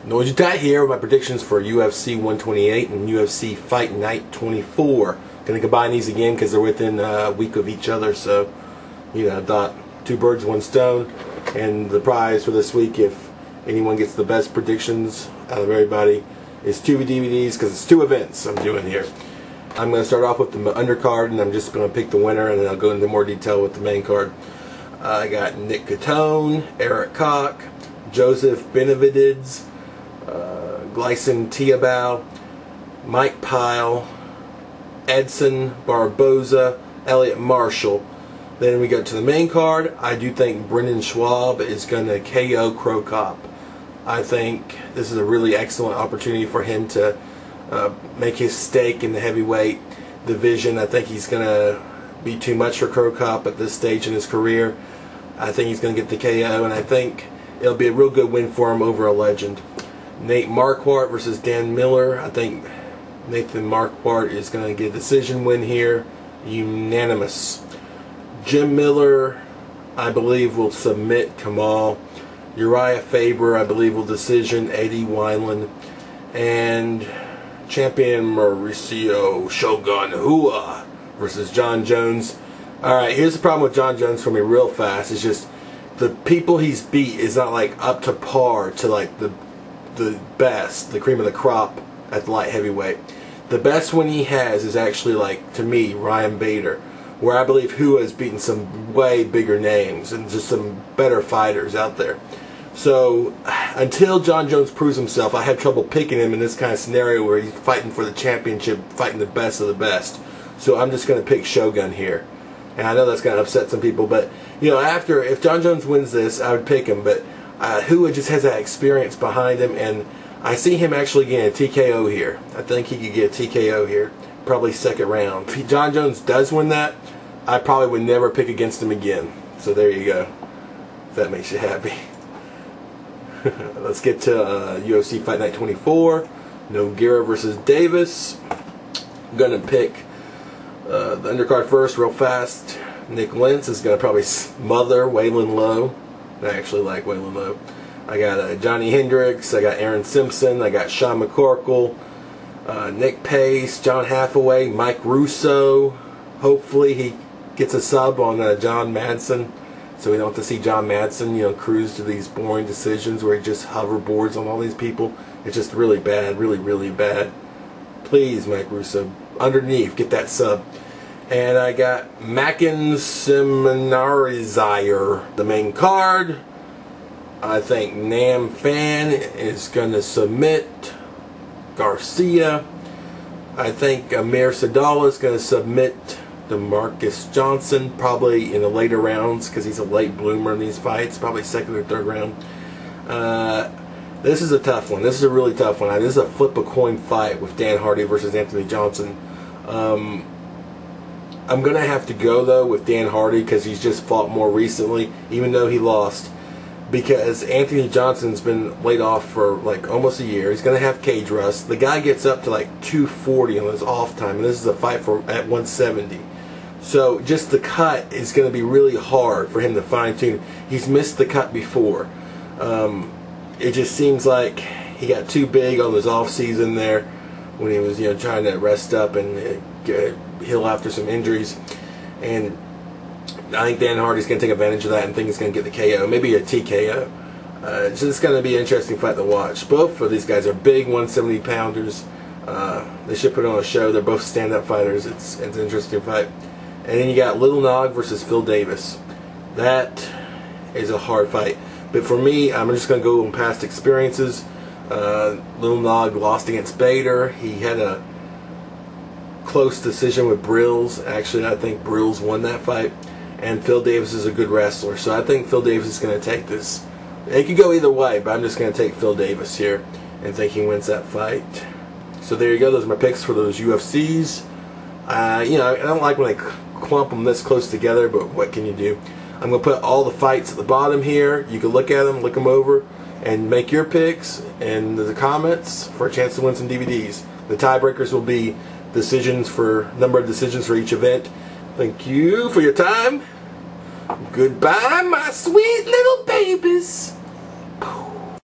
Urijah here with my predictions for UFC 128 and UFC Fight Night 24. Gonna combine these again because they're within a week of each other, so I thought two birds, one stone. And the prize for this week, if anyone gets the best predictions out of everybody, is 2 DVDs because it's 2 events I'm doing here. I'm going to start off with the undercard, and I'm just going to pick the winner, and then I'll go into more detail with the main card. I got Njokuani, Erik Koch, Joseph Benavidez, Gleison Tibau, Mike Pyle, Edson, Barboza, Eliot Marshall. Then we go to the main card. I do think Brendan Schaub is going to KO Koch. I think this is a really excellent opportunity for him to make his stake in the heavyweight division. I think he's going to be too much for Koch at this stage in his career. I think he's going to get the KO, and I think it'll be a real good win for him over a legend. Nate Marquardt versus Dan Miller. I think Nathan Marquardt is going to get a decision win here. Unanimous. Jim Miller, I believe, will submit Kamal. Urijah Faber, I believe, will decision Eddie Wineland. And champion Mauricio Shogun versus Jon Jones. Alright, here's the problem with Jon Jones for me real fast. It's just the people he's beat is not like up to par to like the best, the cream of the crop at the light heavyweight. The best one he has is actually, like, to me, Ryan Bader, where I believe Hua has beaten some way bigger names and just some better fighters out there. So until Jon Jones proves himself, I have trouble picking him in this kind of scenario where he's fighting for the championship, fighting the best of the best. So I'm just going to pick Shogun here. And I know that's going to upset some people, but if Jon Jones wins this, I would pick him. But Hua just has that experience behind him, and I see him actually getting a TKO here. I think he could get a TKO here, probably second round. If Jon Jones does win that, I probably would never pick against him again. So there you go, if that makes you happy. Let's get to UFC Fight Night 24. Nogueira versus Davis. I'm going to pick the undercard first real fast. Nick Lentz is going to probably smother Waylon Lowe. I actually like Waylon Lowe. I got Johnny Hendricks. I got Aaron Simpson. I got Sean McCorkle. Nick Pace. John Hathaway. Mike Russo. Hopefully he gets a sub on John Madsen, so we don't have to see John Madsen, cruise to these boring decisions where he just hoverboards on all these people. It's just really bad, really, really bad. Please, Mike Russo, underneath, get that sub. And I got Mackin Seminarizire, the main card. I think Phan is going to submit Garcia. I think Amir Sadal is going to submit DeMarcus Johnson, probably in the later rounds because he's a late bloomer in these fights, probably second or third round. This is a tough one. This is a really tough one. This is a flip a coin fight with Dan Hardy versus Anthony Johnson. I'm going to have to go, though, with Dan Hardy because he's just fought more recently, even though he lost. Because Anthony Johnson's been laid off for like almost a year. He's going to have cage rust. The guy gets up to like 240 on his off time, and this is a fight at 170. So just the cut is going to be really hard for him to fine tune. He's missed the cut before. It just seems like he got too big on his off season there when he was trying to rest up and heal after some injuries. And I think Dan Hardy's going to take advantage of that and think he's going to get the KO, maybe a TKO. It's going to be an interesting fight to watch. Both of these guys are big 170 pounders. They should put on a show. They're both stand-up fighters. It's an interesting fight. And then you got Little Nog versus Phil Davis. That is a hard fight. But for me, I'm just going to go on past experiences. Little Nog lost against Bader. He had a close decision with Brills. Actually, I think Brills won that fight. And Phil Davis is a good wrestler. So I think Phil Davis is going to take this. It could go either way, but I'm just going to take Phil Davis here and think he wins that fight. So there you go. Those are my picks for those UFCs. I don't like when they clump them this close together, but what can you do? I'm going to put all the fights at the bottom here. You can look at them, look them over, and make your picks in the comments for a chance to win some DVDs. The tiebreakers will be number of decisions for each event. Thank you for your time. Goodbye, my sweet little babies.